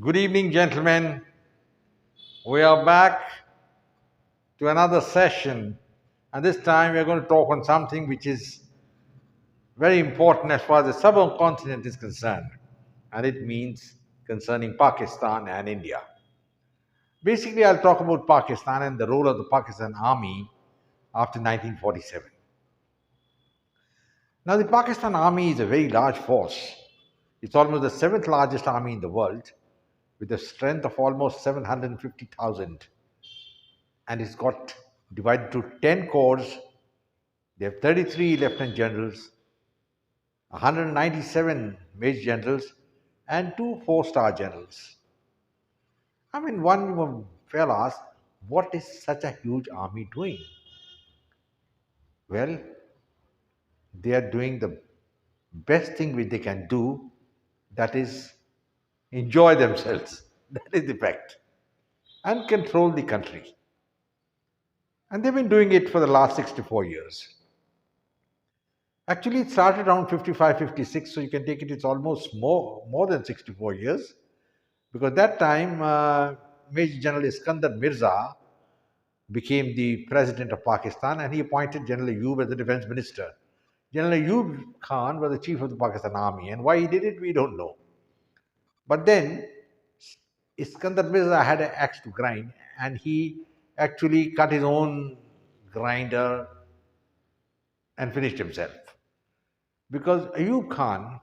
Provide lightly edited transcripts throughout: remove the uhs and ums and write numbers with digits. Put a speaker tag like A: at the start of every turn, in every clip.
A: Good evening, gentlemen. We are back to another session, and this time we are going to talk on something which is very important as far as the subcontinent is concerned, and it means concerning Pakistan and India. Basically, I'll talk about Pakistan and the role of the Pakistan Army after 1947. Now, the Pakistan Army is a very large force. It's almost the seventh largest army in the world, with a strength of almost 750,000, and it's got divided to 10 corps. They have 33 lieutenant generals, 197 major generals, and two four-star generals. I mean, one fell asked, what is such a huge army doing? Well, they are doing the best thing which they can do, that is, enjoy themselves. That is the fact. And control the country. And they've been doing it for the last 64 years. Actually, it started around 55, 56, so you can take it, it's almost more than 64 years. Because that time, Major General Iskandar Mirza became the president of Pakistan and he appointed General Ayub as the defense minister. General Ayub Khan was the chief of the Pakistan army, and why he did it, we don't know. But then, Iskandar Mirza had an axe to grind, and he actually cut his own grinder and finished himself. Because Ayub Khan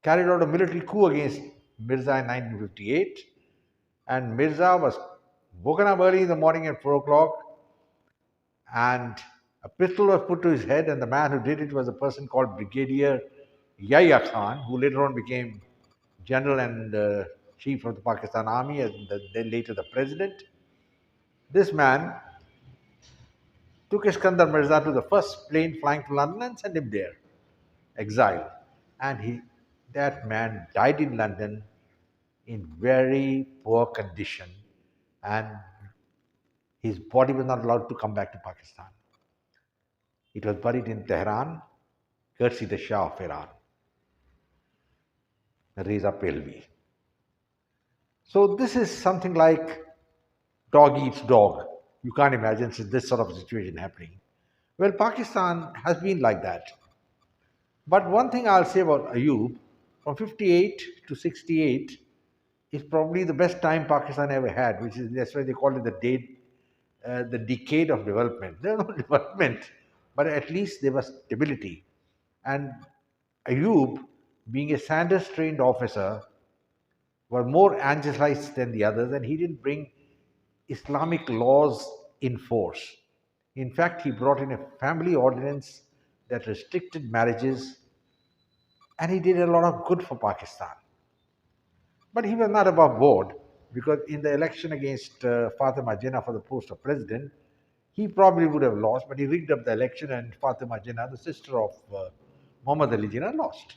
A: carried out a military coup against Mirza in 1958, and Mirza was woken up early in the morning at 4 o'clock, and a pistol was put to his head, and the man who did it was a person called Brigadier Yahya Khan, who later on became general and chief of the Pakistan army, and then later the president. This man took Iskandar Mirza to the first plane flying to London and sent him there, exile. And that man died in London in very poor condition, and his body was not allowed to come back to Pakistan. It was buried in Tehran, courtesy the Shah of Iran, Reza Pahlavi. So this is something like dog eats dog. You can't imagine this sort of situation happening. Well, Pakistan has been like that. But one thing I'll say about Ayub, from 58 to 68 is probably the best time Pakistan ever had, which is, that's why they call it the decade of development. There was no development, but at least there was stability. And Ayub, being a Sanders trained officer, was more angelicized than the others, and he didn't bring Islamic laws in force. In fact, he brought in a family ordinance that restricted marriages, and he did a lot of good for Pakistan. But he was not above board, because in the election against Fatima Jinnah for the post of president, he probably would have lost, but he rigged up the election, and Fatima Jinnah, the sister of Muhammad Ali Jinnah, lost.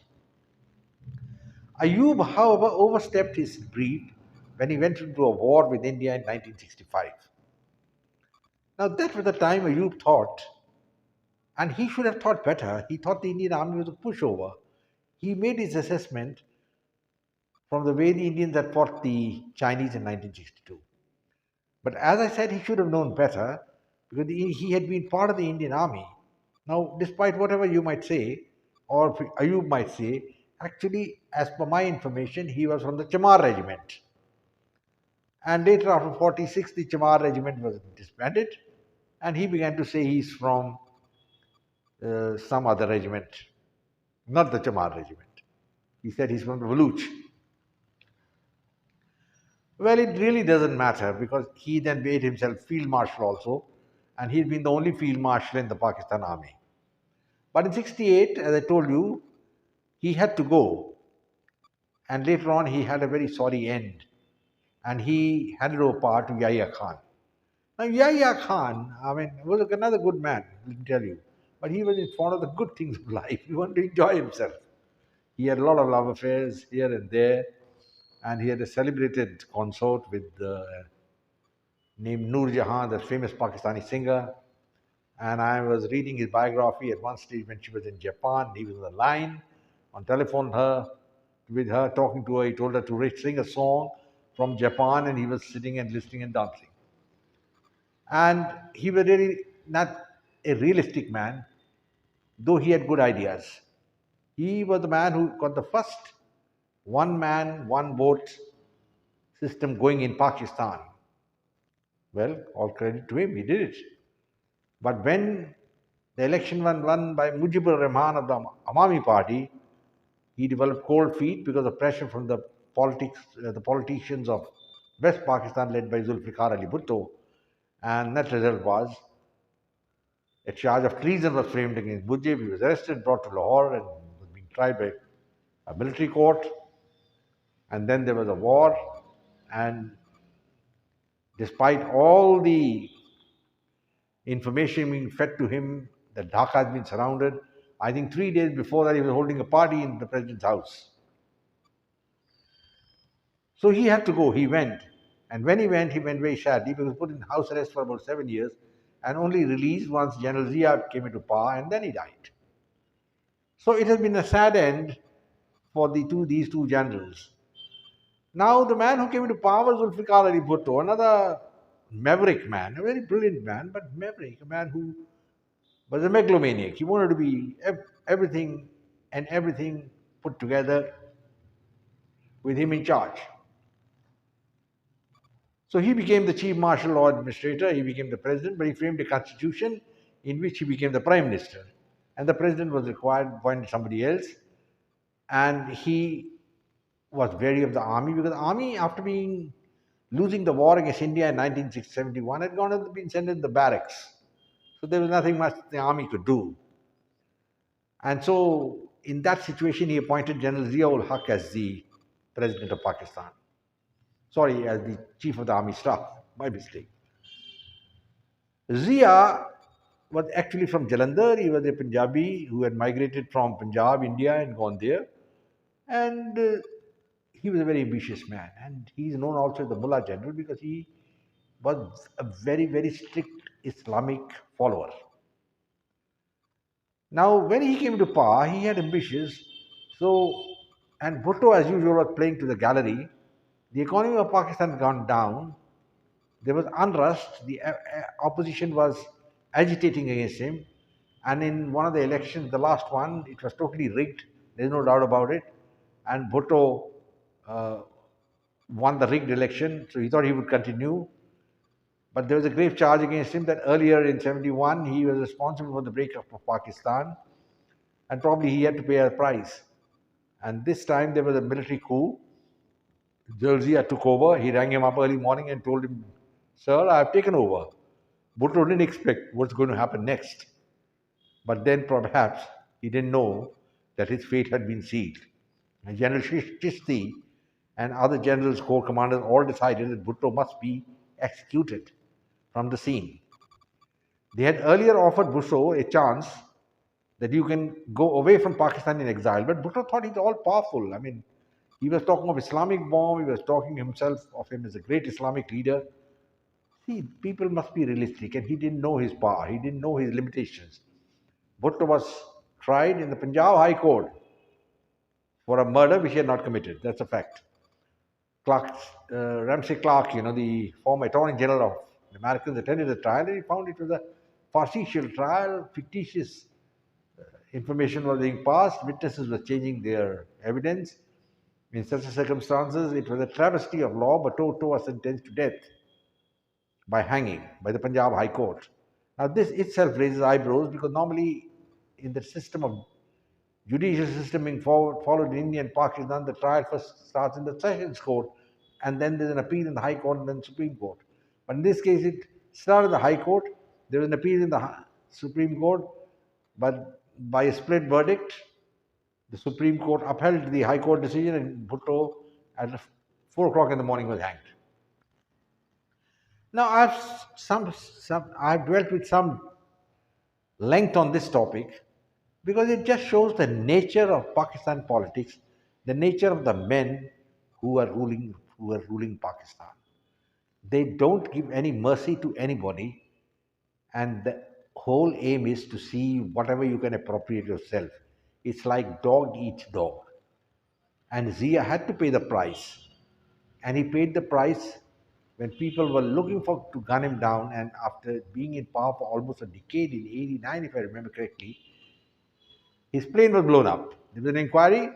A: Ayub, however, overstepped his brief when he went into a war with India in 1965. Now, that was the time Ayub thought, and he should have thought better. He thought the Indian army was a pushover. He made his assessment from the way the Indians had fought the Chinese in 1962. But as I said, he should have known better because he had been part of the Indian army. Now, despite whatever you might say, or Ayub might say, actually, as per my information, he was from the Chamar regiment. And later, after 46, the Chamar regiment was disbanded, and he began to say he's from some other regiment, not the Chamar regiment. He said he's from the Baluch. Well, it really doesn't matter because he then made himself field marshal also, and he'd been the only field marshal in the Pakistan army. But in 68, as I told you, he had to go. And later on, he had a very sorry end. And he handed over power to Yahya Khan. Now, Yahya Khan, I mean, was another good man, let me tell you. But he was fond of the good things of life. He wanted to enjoy himself. He had a lot of love affairs here and there. And he had a celebrated consort with named Noor Jahan, the famous Pakistani singer. And I was reading his biography at one stage when she was in Japan. He was on the line, on telephone with her, talking to her. He told her to sing a song, from Japan, and he was sitting and listening and dancing. And he was really not a realistic man, though he had good ideas. He was the man who got the first one man, one vote system going in Pakistan. Well, all credit to him, he did it. But when the election was won by Mujibur Rahman of the Awami Party, he developed cold feet because of pressure from the politicians of West Pakistan led by Zulfikar Ali Bhutto. And that result was a charge of treason was framed against Mujib. He was arrested, brought to Lahore, and was being tried by a military court. And then there was a war. And despite all the information being fed to him that Dhaka has been surrounded, I think 3 days before that he was holding a party in the president's house. So he had to go. He went. And when he went very sadly. He was put in house arrest for about 7 years and only released once General Zia came into power, and then he died. So it has been a sad end for these two generals. Now the man who came into power was Zulfikar Ali Bhutto, another maverick man, a very brilliant man, but maverick, a man who was a megalomaniac. He wanted to be everything and everything put together with him in charge. So he became the chief martial law administrator, he became the president, but he framed a constitution in which he became the prime minister. And the president was required to appoint somebody else. And he was wary of the army because the army, after losing the war against India in 1971, had been sent in the barracks. So there was nothing much the army could do. And so in that situation, he appointed General Zia-ul Haq as the president of Pakistan. Sorry, as the chief of the army staff, my mistake. Zia was actually from Jalandhar. He was a Punjabi who had migrated from Punjab, India, and gone there. And he was a very ambitious man. And he is known also as the Mullah General because he was a very, very strict Islamic follower. Now, when he came to power, he had ambitions. And Bhutto, as usual, was playing to the gallery. The economy of Pakistan had gone down. There was unrest. The opposition was agitating against him. And in one of the elections, the last one, it was totally rigged. There's no doubt about it. And Bhutto won the rigged election, so he thought he would continue. But there was a grave charge against him that earlier in 71, he was responsible for the breakup of Pakistan. And probably he had to pay a price. And this time there was a military coup. Zia took over. He rang him up early morning and told him, "Sir, I have taken over." Bhutto didn't expect what's going to happen next. But then perhaps he didn't know that his fate had been sealed. And General Chishti and other generals, corps commanders all decided that Bhutto must be executed from the scene. They had earlier offered Bhutto a chance that you can go away from Pakistan in exile. But Bhutto thought he's all powerful. I mean, he was talking of Islamic bomb. He was talking himself of him as a great Islamic leader. See, people must be realistic, and he didn't know his power. He didn't know his limitations. Bhutto was tried in the Punjab High Court for a murder which he had not committed. That's a fact. Ramsey Clark, the former Attorney General of the Americans, attended the trial, and he found it was a farcical trial. Fictitious information was being passed. Witnesses were changing their evidence. In such circumstances, it was a travesty of law, but Bhutto was sentenced to death by hanging by the Punjab High Court. Now, this itself raises eyebrows because normally in the system of judicial system being followed in India and Pakistan, the trial first starts in the Sessions Court, and then there's an appeal in the High Court and then Supreme Court. But in this case, it started in the High Court, there was an appeal in the Supreme Court, but by a split verdict, the Supreme Court upheld the High Court decision, and Bhutto at 4 o'clock in the morning was hanged. Now, I've dwelt with some length on this topic because it just shows the nature of Pakistan politics, the nature of the men who are ruling Pakistan. They don't give any mercy to anybody, and the whole aim is to see whatever you can appropriate yourself. It's like dog eats dog. And Zia had to pay the price. and he paid the price when people were looking for to gun him down. And after being in power for almost a decade in '89, if I remember correctly, his plane was blown up. There was an inquiry.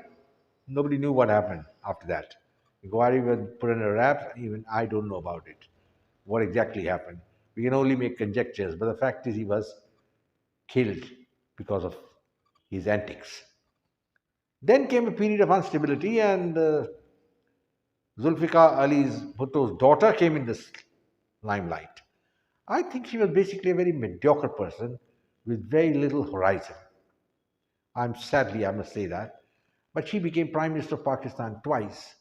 A: Nobody knew what happened after that. Inquiry was put under wraps. Even I don't know about it. What exactly happened? We can only make conjectures. But the fact is, he was killed because of his antics. Then came a period of instability, and Zulfikar Ali's Bhutto's daughter came in this limelight. I think she was basically a very mediocre person with very little horizon. I must say that. But she became Prime Minister of Pakistan twice,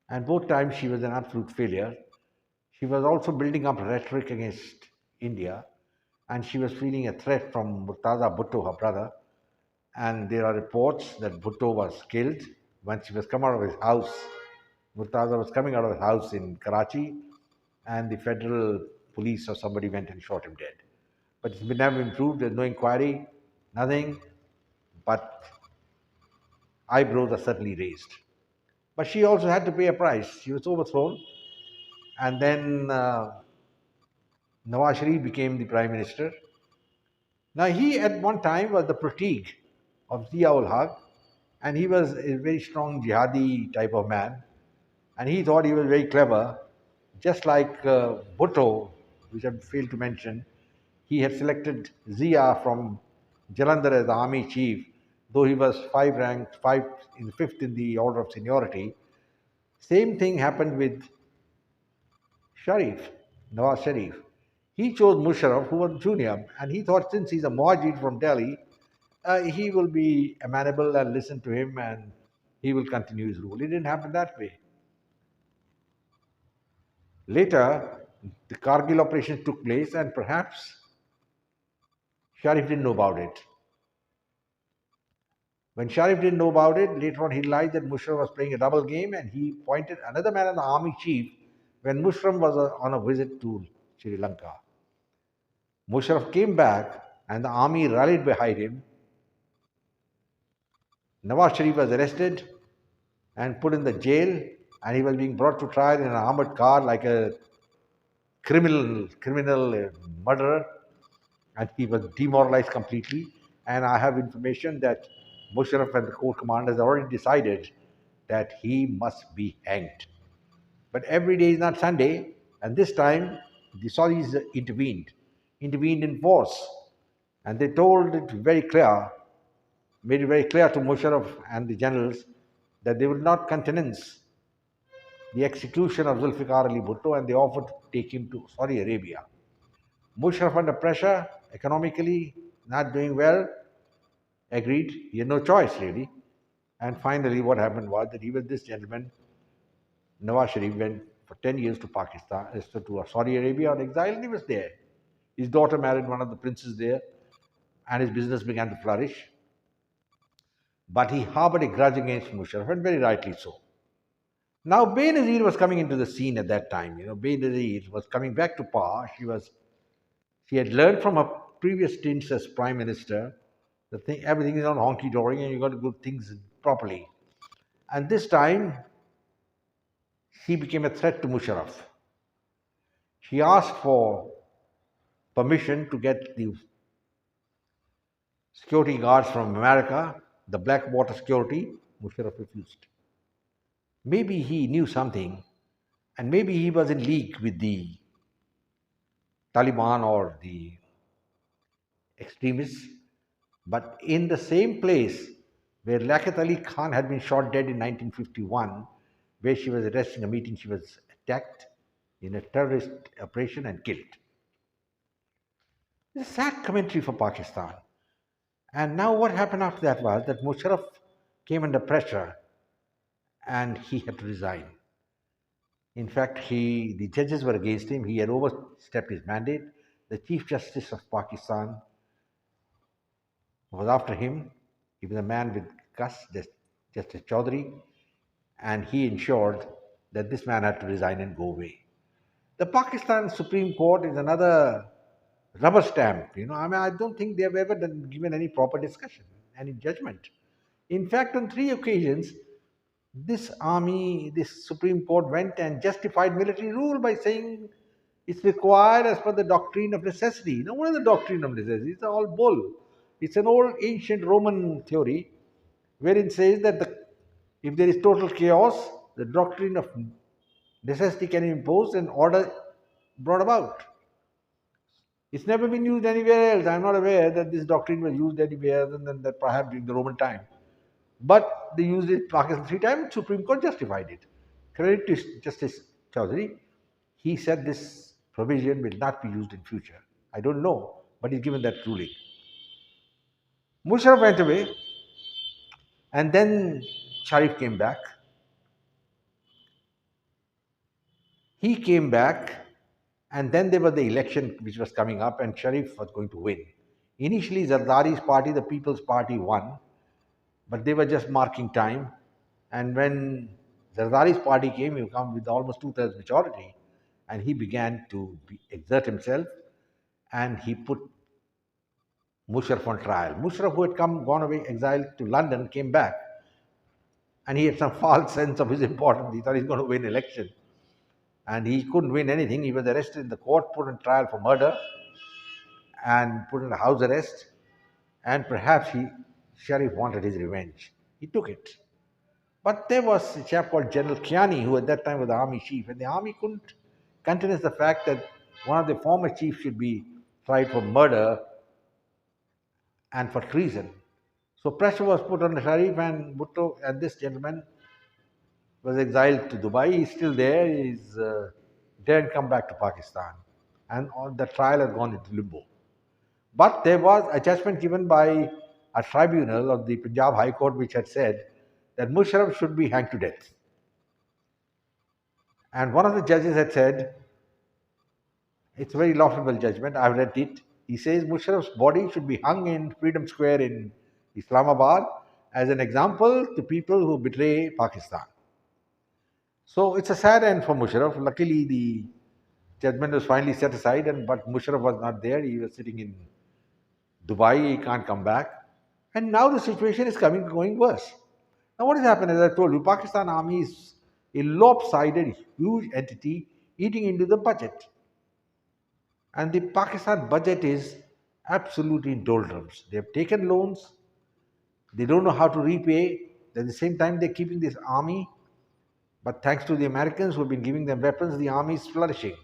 A: and both times she was an absolute failure. She was also building up rhetoric against India, and she was feeling a threat from Murtaza Bhutto, her brother. And there are reports that Bhutto was killed when she was coming out of his house. Murtaza was coming out of his house in Karachi, and the federal police or somebody went and shot him dead. But it's been never improved. There's no inquiry, nothing. But eyebrows are certainly raised. But she also had to pay a price. She was overthrown, and then Nawaz Sharif became the prime minister. Now, he at one time was the pratik of Zia-ul Haq, and he was a very strong jihadi type of man, and he thought he was very clever, just like Bhutto, which I failed to mention. He had selected Zia from Jalandhar as the army chief, though he was fifth in the order of seniority. Same thing happened with Sharif, Nawaz Sharif. He chose Musharraf, who was junior, and he thought since he's a Muajir from Delhi, he will be amenable and listen to him and he will continue his rule. It didn't happen that way. Later, the Kargil operation took place, and perhaps Sharif didn't know about it. When Sharif didn't know about it, later on he realized that Musharraf was playing a double game, and he appointed another man as the army chief when Musharraf was on a visit to Sri Lanka. Musharraf came back and the army rallied behind him. Nawaz Sharif was arrested and put in the jail, and he was being brought to trial in an armored car like a criminal murderer, and he was demoralized completely. And I have information that Musharraf and the corps commanders already decided that he must be hanged. But every day is not Sunday, and this time the Saudis intervened in force, and they told it very clear, made it very clear to Musharraf and the generals that they would not countenance the execution of Zulfikar Ali Bhutto, and they offered to take him to Saudi Arabia. Musharraf, under pressure, economically not doing well, agreed. He had no choice, really. And finally, what happened was that even this gentleman, Nawaz Sharif, went for 10 years to Pakistan, to Saudi Arabia on exile, and he was there. His daughter married one of the princes there, and his business began to flourish. But he harbored a grudge against Musharraf, and very rightly so. Now, Benazir was coming into the scene at that time. Benazir was coming back to power. She had learned from her previous stints as prime minister that everything is not honky dory and you got to do things properly. And this time, she became a threat to Musharraf. She asked for permission to get the security guards from America, the Blackwater security. Musharraf refused. Maybe he knew something, and maybe he was in league with the Taliban or the extremists. But in the same place where Liaquat Ali Khan had been shot dead in 1951, where she was arresting a meeting, she was attacked in a terrorist operation and killed. It's a sad commentary for Pakistan. And now what happened after that was that Musharraf came under pressure and he had to resign. In fact, the judges were against him. He had overstepped his mandate. The Chief Justice of Pakistan was after him. He was a man with guts, Justice Chaudhry, and he ensured that this man had to resign and go away. The Pakistan Supreme Court is another rubber stamp. I don't think they have ever given any proper discussion, any judgment. In fact, on 3 occasions, This army, this Supreme Court went and justified military rule by saying it's required as per the doctrine of necessity. Now, what is the doctrine of necessity? It's all bull. It's an old ancient Roman theory wherein it says that if there is total chaos, the doctrine of necessity can impose and order brought about. It's never been used anywhere else. I'm not aware that this doctrine was used anywhere other than that perhaps during the Roman time. But they used it Pakistan 3 times. Supreme Court justified it. Credit to Justice Chaudhary. He said this provision will not be used in future. I don't know, but he's given that ruling. Musharraf went away, and then Sharif came back. He came back, and then there was the election which was coming up, and Sharif was going to win. Initially, Zardari's party, the People's Party, won, but they were just marking time. And when Zardari's party came, he came with almost two-thirds majority, and he began to exert himself, and he put Musharraf on trial. Musharraf, who had gone away, exiled to London, came back, and he had some false sense of his importance. He thought he's going to win election, and he couldn't win anything. He was arrested in the court, put on trial for murder, and put in a house arrest. And perhaps Sharif wanted his revenge. He took it. But there was a chap called General Kiani, who at that time was the army chief, and the army couldn't countenance the fact that one of the former chiefs should be tried for murder and for treason. So pressure was put on Sharif, and Bhutto and this gentleman was exiled to Dubai. He's still there. He's daren't come back to Pakistan, and all the trial has gone into limbo. But there was a judgment given by a tribunal of the Punjab High Court which had said that Musharraf should be hanged to death. And one of the judges had said, it's a very laughable judgment, I've read it. He says Musharraf's body should be hung in Freedom Square in Islamabad as an example to people who betray Pakistan. So it's a sad end for Musharraf. Luckily, the judgment was finally set aside, but Musharraf was not there. He was sitting in Dubai. He can't come back. And now the situation is going worse. Now, what has happened, as I told you, Pakistan army is a lopsided, huge entity eating into the budget. And the Pakistan budget is absolutely in doldrums. They have taken loans. They don't know how to repay. At the same time, they're keeping this army. But thanks to the Americans who have been giving them weapons, the army is flourishing.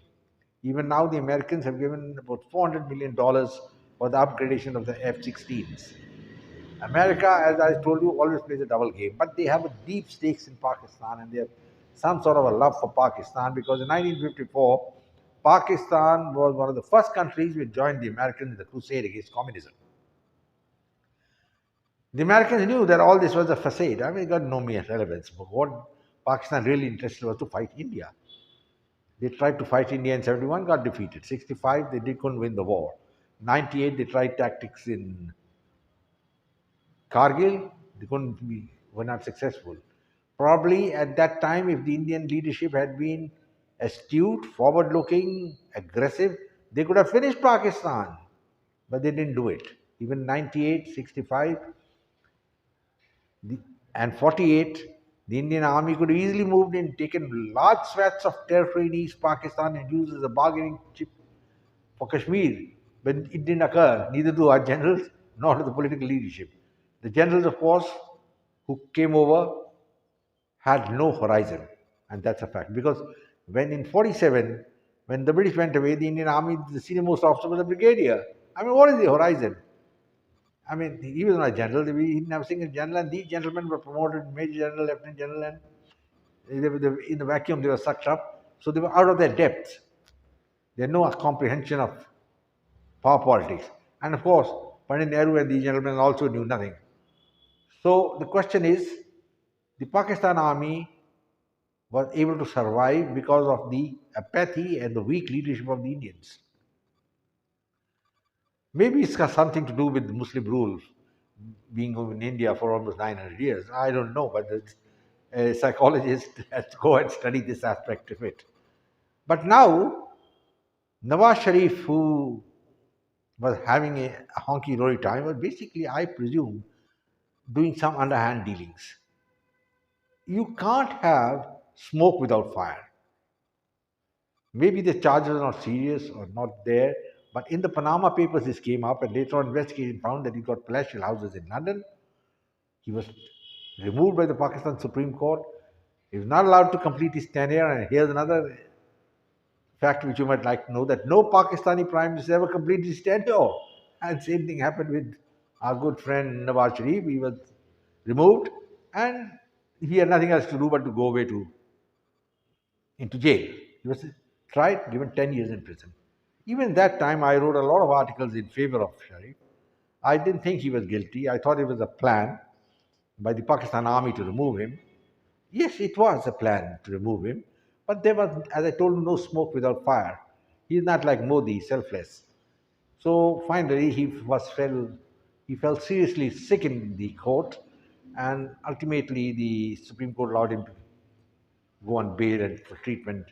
A: Even now, the Americans have given about $400 million for the upgradation of the F-16s. America, as I told you, always plays a double game, but they have a deep stakes in Pakistan, and they have some sort of a love for Pakistan, because in 1954, Pakistan was one of the first countries which joined the Americans in the crusade against communism. The Americans knew that all this was a facade. I mean, it got no mere relevance. But what Pakistan really interested was to fight India. They tried to fight India in 71, got defeated. 65, they couldn't win the war. 98, they tried tactics in Kargil, were not successful. Probably at that time, if the Indian leadership had been astute, forward-looking, aggressive, they could have finished Pakistan, but they didn't do it. Even 98, 65, and 48, the Indian army could have easily moved in, taken large swaths of territory in East Pakistan and used as a bargaining chip for Kashmir. But it didn't occur, neither do our generals nor do the political leadership. The generals, of course, who came over had no horizon, and that's a fact. Because when in 47, when the British went away, the Indian army, the senior most officer was a brigadier. I mean, what is the horizon? I mean, he was not a general. He didn't have a single general, and these gentlemen were promoted major general, lieutenant general, and in the vacuum they were sucked up. So they were out of their depth. They had no comprehension of power politics. And of course, Pandit Nehru and these gentlemen also knew nothing. So the question is, the Pakistan army was able to survive because of the apathy and the weak leadership of the Indians. Maybe it's got something to do with Muslim rule being in India for almost 900 years. I don't know, but a psychologist has to go and study this aspect of it. But now, Nawaz Sharif, who was having a honky-dory time, was basically, I presume, doing some underhand dealings. You can't have smoke without fire. Maybe the charges are not serious or not there, but in the Panama Papers, this came up, and later on, investigation found that he got palatial houses in London. He was removed by the Pakistan Supreme Court. He was not allowed to complete his tenure. And here's another fact which you might like to know, that no Pakistani prime minister ever completed his tenure. And same thing happened with our good friend Nawaz Sharif. He was removed, and he had nothing else to do but to go away to into jail. He was tried, given 10 years in prison. Even that time, I wrote a lot of articles in favor of Sharif. I didn't think he was guilty. I thought it was a plan by the Pakistan army to remove him. Yes, it was a plan to remove him, but there was, as I told you, no smoke without fire. He's not like Modi, selfless. So finally, he fell seriously sick in the court, and ultimately the Supreme Court allowed him to go on bail and for treatment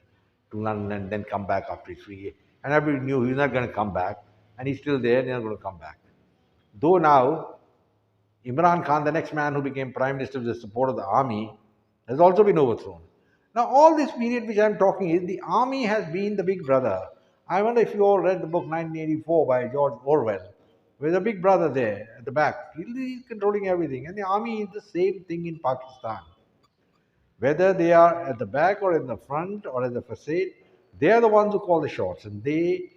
A: to London and then come back after 3 years. And everybody knew he was not going to come back, and he's still there and he's not going to come back. Though now, Imran Khan, the next man who became prime minister with the support of the army, has also been overthrown. Now, all this period which I'm talking is the army has been the big brother. I wonder if you all read the book 1984 by George Orwell. There's a big brother there at the back. He's controlling everything. And the army is the same thing in Pakistan. Whether they are at the back or in the front or at the facade, they are the ones who call the shots. And they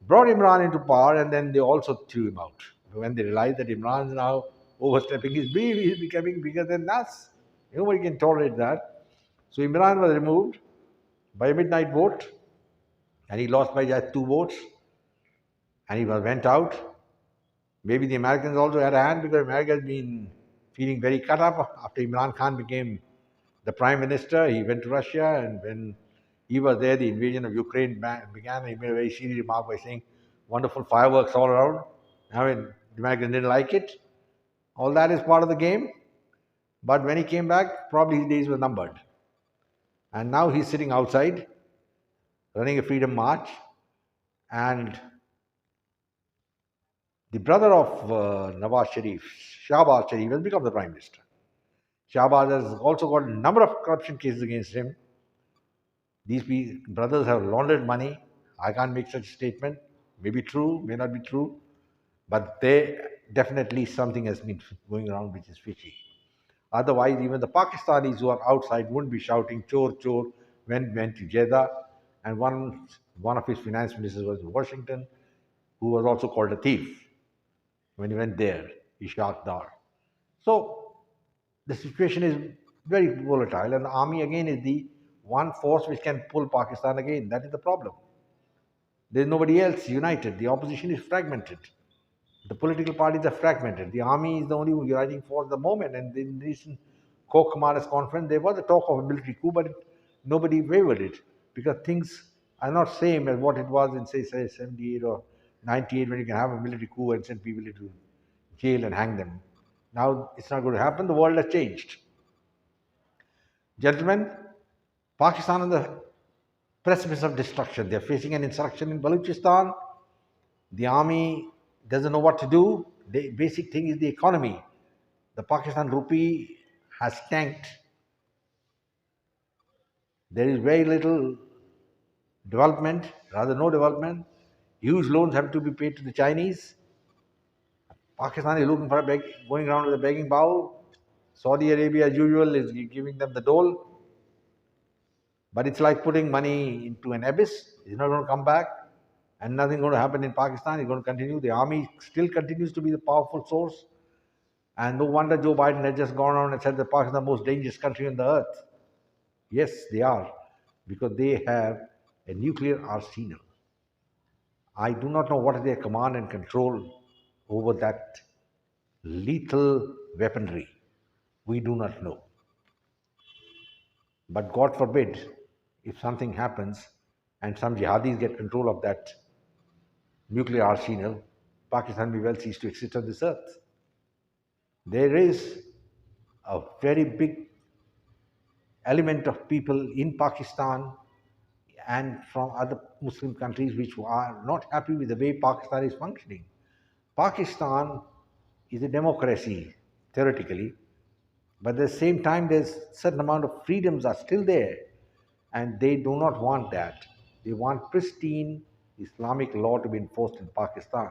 A: brought Imran into power, and then they also threw him out. When they realized that Imran is now overstepping his brief, he's becoming bigger than us. Nobody can tolerate that. So Imran was removed by a midnight vote, and he lost by just 2 votes, and he went out. Maybe the Americans also had a hand, because America has been feeling very cut up after Imran Khan became the prime minister. He went to Russia, and when he was there, the invasion of Ukraine began. He made a very serious remark by saying, "Wonderful fireworks all around." I mean, the Americans didn't like it. All that is part of the game. But when he came back, probably his days were numbered. And now he's sitting outside, running a freedom march, and the brother of Nawaz Sharif, Shahbaz Sharif, has become the prime minister. Shahbaz has also got a number of corruption cases against him. These brothers have laundered money. I can't make such a statement. Maybe true, may not be true, but they definitely something has been going around which is fishy. Otherwise, even the Pakistanis who are outside wouldn't be shouting chor chor when went to Jeddah. And one of his finance ministers was in Washington, who was also called a thief when he went there, Ishaq Dar. So the situation is very volatile, and the army again is the one force which can pull Pakistan again. That is the problem. There is nobody else united. The opposition is fragmented. The political parties are fragmented. The army is the only uniting force at the moment. And in the recent Corps Commanders Conference, there was a talk of a military coup, but nobody wavered it, because things are not same as what it was in, say 78 or 98, when you can have a military coup and send people into jail and hang them. Now it's not going to happen. The world has changed. Gentlemen, Pakistan on the precipice of destruction. They're facing an insurrection in Balochistan. The army doesn't know what to do. The basic thing is the economy. The Pakistan rupee has tanked. There is very little development, rather no development. Huge loans have to be paid to the Chinese. Pakistan is looking for going around with a begging bowl. Saudi Arabia, as usual, is giving them the dole. But it's like putting money into an abyss. It's not going to come back, and nothing going to happen in Pakistan. It's going to continue. The army still continues to be the powerful source. And no wonder Joe Biden has just gone on and said that Pakistan is the most dangerous country on the earth. Yes, they are, because they have a nuclear arsenal. I do not know what is their command and control over that lethal weaponry. We do not know. But God forbid, if something happens and some jihadis get control of that nuclear arsenal, Pakistan may well cease to exist on this earth. There is a very big element of people in Pakistan and from other Muslim countries which are not happy with the way Pakistan is functioning. Pakistan is a democracy, theoretically, But at the same time, there's certain amount of freedoms are still there, and they do not want that. They want pristine Islamic law to be enforced in Pakistan.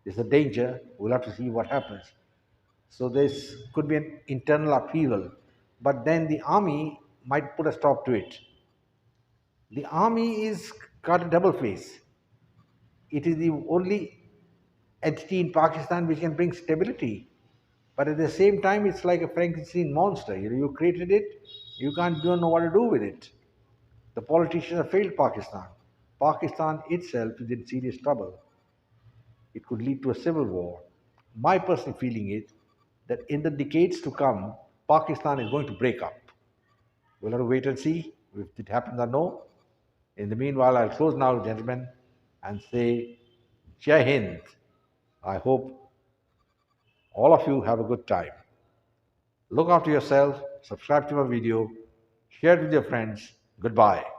A: There's a danger. We'll have to see what happens. So this could be an internal upheaval, but then the army might put a stop to it. The army is got a double face. It is the only entity in Pakistan which can bring stability. But at the same time, it's like a Frankenstein monster. You created it, you can't don't know what to do with it. The politicians have failed Pakistan. Pakistan itself is in serious trouble. It could lead to a civil war. My personal feeling is that in the decades to come, Pakistan is going to break up. We'll have to wait and see if it happens or no. In the meanwhile, I'll close now, gentlemen, and say Jai Hind. I hope all of you have a good time. Look after yourself, subscribe to my video, share it with your friends. Goodbye.